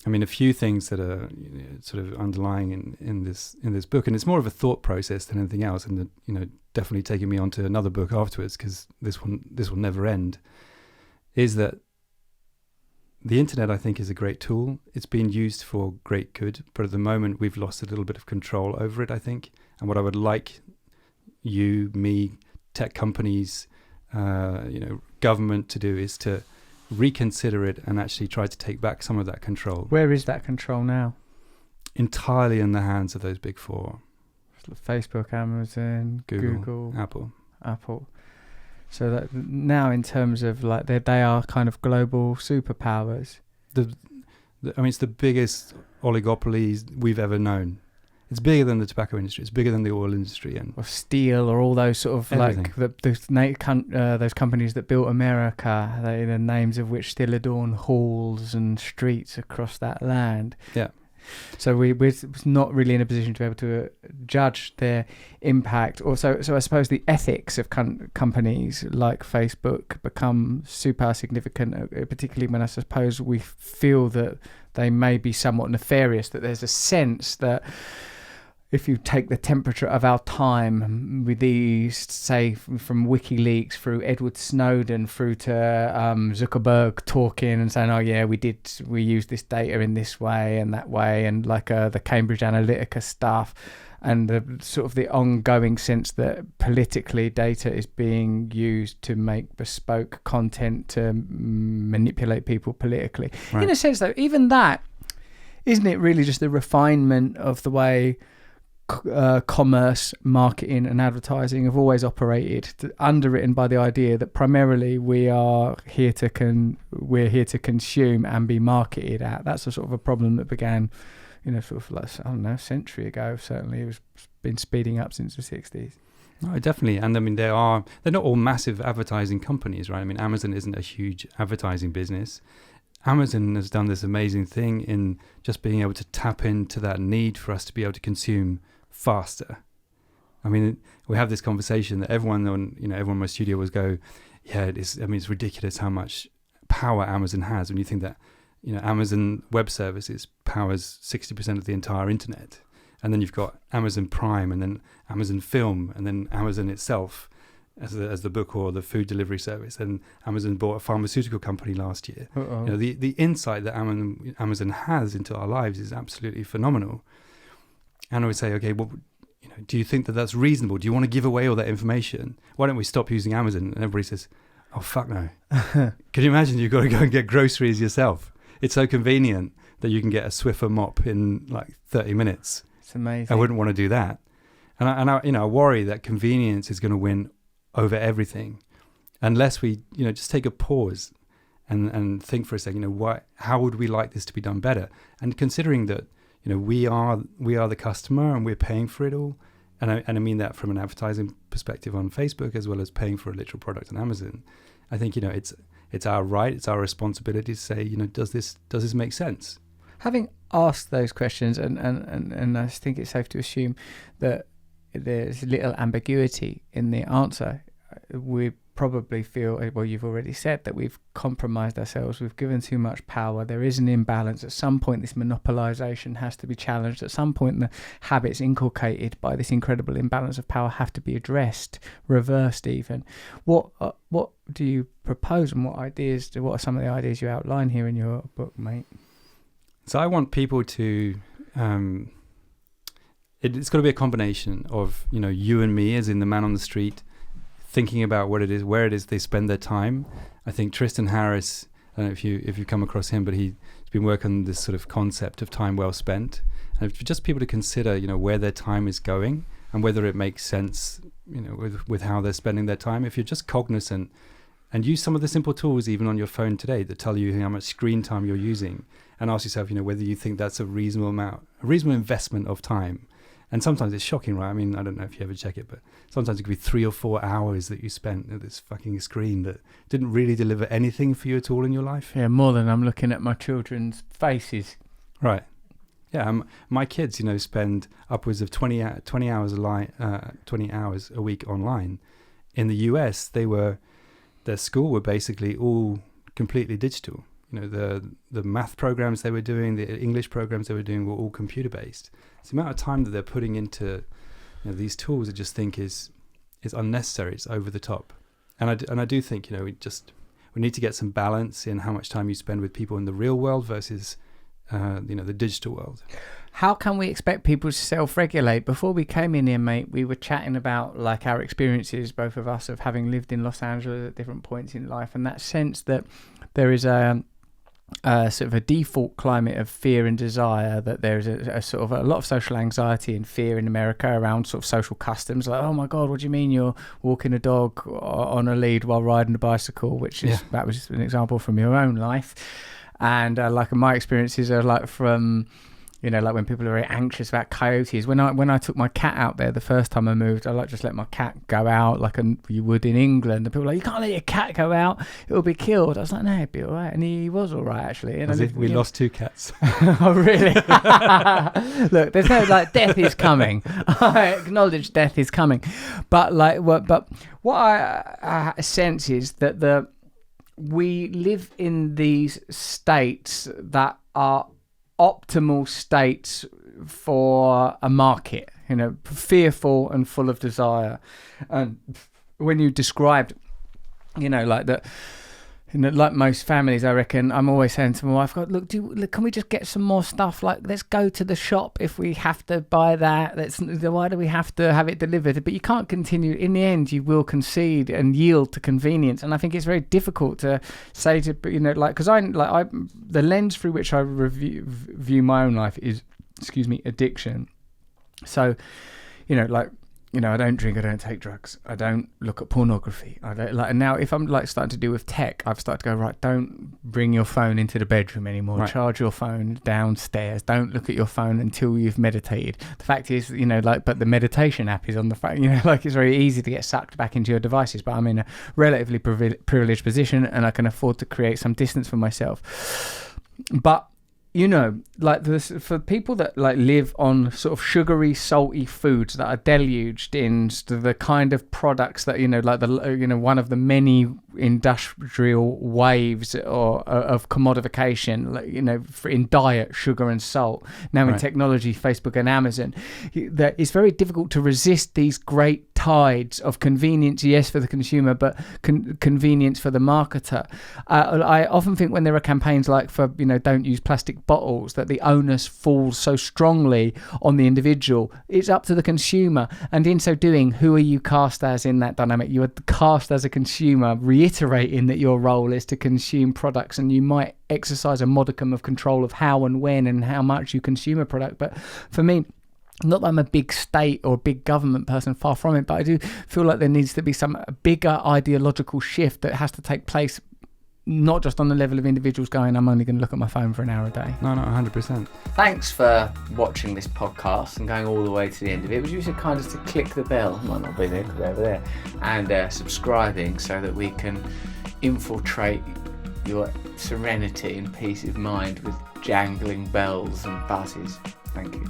I mean, a few things that are sort of underlying in this book, and it's more of a thought process than anything else, and definitely taking me on to another book afterwards, because this will never end, is that the internet, I think, is a great tool. It's being used for great good, but at the moment we've lost a little bit of control over it, I think. And what I would like you, me, tech companies, government to do is to reconsider it and actually try to take back some of that control. Where is that control now? Entirely in the hands of those big four. Facebook, Amazon, Google, Apple. So that now, in terms of like they are kind of global superpowers. It's the biggest oligopolies we've ever known. It's bigger than the tobacco industry. It's bigger than the oil industry, or steel, or all those sort of everything. Like those companies that built America. The names of which still adorn halls and streets across that land. Yeah. So we're not really in a position to be able to judge their impact. So I suppose the ethics of companies like Facebook become super significant, particularly when I suppose we feel that they may be somewhat nefarious, that there's a sense that if you take the temperature of our time with these, say, from WikiLeaks through Edward Snowden through to Zuckerberg talking and saying, oh yeah, we used this data in this way and that way, and like the Cambridge Analytica stuff, and the sort of the ongoing sense that politically data is being used to make bespoke content to manipulate people politically. Right. In a sense, though, even that, isn't it really just the refinement of the way commerce, marketing and advertising have always operated, underwritten by the idea that primarily we're here to consume and be marketed at. That's a sort of a problem that began, sort of like, I don't know, a century ago. Certainly, it was been speeding up since the 60s. No, definitely. And I mean, they're not all massive advertising companies, right? I mean, Amazon isn't a huge advertising business. Amazon has done this amazing thing in just being able to tap into that need for us to be able to consume faster. I mean, we have this conversation that everyone in my studio will go, yeah, it is. I mean, it's ridiculous how much power Amazon has when you think that, Amazon Web Services powers 60% of the entire internet. And then you've got Amazon Prime, and then Amazon Film, and then Amazon itself as the book or the food delivery service. And Amazon bought a pharmaceutical company last year. The insight that Amazon has into our lives is absolutely phenomenal. And I would say, okay, well, do you think that that's reasonable? Do you want to give away all that information? Why don't we stop using Amazon? And everybody says, oh, fuck no. Can you imagine you've got to go and get groceries yourself? It's so convenient that you can get a Swiffer mop in like 30 minutes. It's amazing. I wouldn't want to do that. And I worry that convenience is going to win over everything unless we, just take a pause and think for a second, how would we like this to be done better? And considering that, we are the customer and we're paying for it all. And I mean that from an advertising perspective on Facebook, as well as paying for a literal product on Amazon. I think, it's our right, it's our responsibility to say, does this make sense? Having asked those questions, and I think it's safe to assume that there's little ambiguity in the answer, we probably feel, well, you've already said that we've compromised ourselves, we've given too much power, there is an imbalance. At some point this monopolization has to be challenged. At some point the habits inculcated by this incredible imbalance of power have to be addressed, reversed even. What do you propose, and what are some of the ideas you outline here in your book, mate? So I want people to it's got to be a combination of you and me, as in the man on the street, thinking about where it is they spend their time. I think Tristan Harris, I don't know if you come across him, but he's been working on this sort of concept of time well spent, and for just people to consider, where their time is going and whether it makes sense, with how they're spending their time. If you're just cognizant and use some of the simple tools even on your phone today that tell you how much screen time you're using, and ask yourself, whether you think that's a reasonable investment of time. And sometimes it's shocking, right? I mean, I don't know if you ever check it, but sometimes it could be 3 or 4 hours that you spent at this fucking screen that didn't really deliver anything for you at all in your life. Yeah, more than I'm looking at my children's faces. Right. Yeah, my kids, spend upwards of 20 hours a week online. In the US, their school were basically all completely digital. the math programs they were doing, the English programs they were doing were all computer based. It's the amount of time that they're putting into these tools I just think is unnecessary. It's over the top. And I do think we need to get some balance in how much time you spend with people in the real world versus the digital world. How can we expect people to self-regulate? Before we came in here, mate, we were chatting about like our experiences, both of us, of having lived in Los Angeles at different points in life, and that sense that there is a sort of a default climate of fear and desire, that there's a sort of a lot of social anxiety and fear in America around sort of social customs, like, oh my God, what do you mean you're walking a dog on a lead while riding a bicycle, which is that was just an example from your own life. And like my experiences are like from like when people are very anxious about coyotes. When I took my cat out there the first time I moved, I just let my cat go out like you would in England. And people were like, you can't let your cat go out, it'll be killed. I was like, no, it'd be all right. And he was all right, actually. And we lost 2 cats. Oh, really? Look, there's no death is coming. I acknowledge death is coming. But what I sense is that we live in these states that are optimal states for a market, fearful and full of desire. And when you described, like most families, I reckon I'm always saying to my wife, God, look, can we just get some more stuff? Like, let's go to the shop if we have to buy that. Why do we have to have it delivered? But you can't continue. In the end, you will concede and yield to convenience. And I think it's very difficult to say to, because the lens through which I view my own life is, addiction. So, I don't drink, I don't take drugs, I don't look at pornography. I don't and now if I'm starting to do with tech, I've started to go, right, don't bring your phone into the bedroom anymore. Right. Charge your phone downstairs. Don't look at your phone until you've meditated. The fact is, but the meditation app is on the phone. It's very easy to get sucked back into your devices. But I'm in a relatively privileged position, and I can afford to create some distance for myself. But for people that live on sort of sugary, salty foods that are deluged into the kind of products that one of the many industrial waves of commodification, in diet, sugar and salt. Now in technology, Facebook and Amazon, that it's very difficult to resist these great tides of convenience, yes, for the consumer, but convenience for the marketer. I often think when there are campaigns like for don't use plastic bottles, that the onus falls so strongly on the individual. It's up to the consumer, and in so doing, who are you cast as in that dynamic? You are cast as a consumer, reiterating that your role is to consume products, and you might exercise a modicum of control of how and when and how much you consume a product. But for me, not that I'm a big state or a big government person, far from it, but I do feel like there needs to be some bigger ideological shift that has to take place, not just on the level of individuals going, I'm only going to look at my phone for an hour a day. No, 100%. Thanks for watching this podcast and going all the way to the end of it. Would you so kind as to click the bell, it might not be there, because we're over there, and subscribing so that we can infiltrate your serenity and peace of mind with jangling bells and buzzes. Thank you.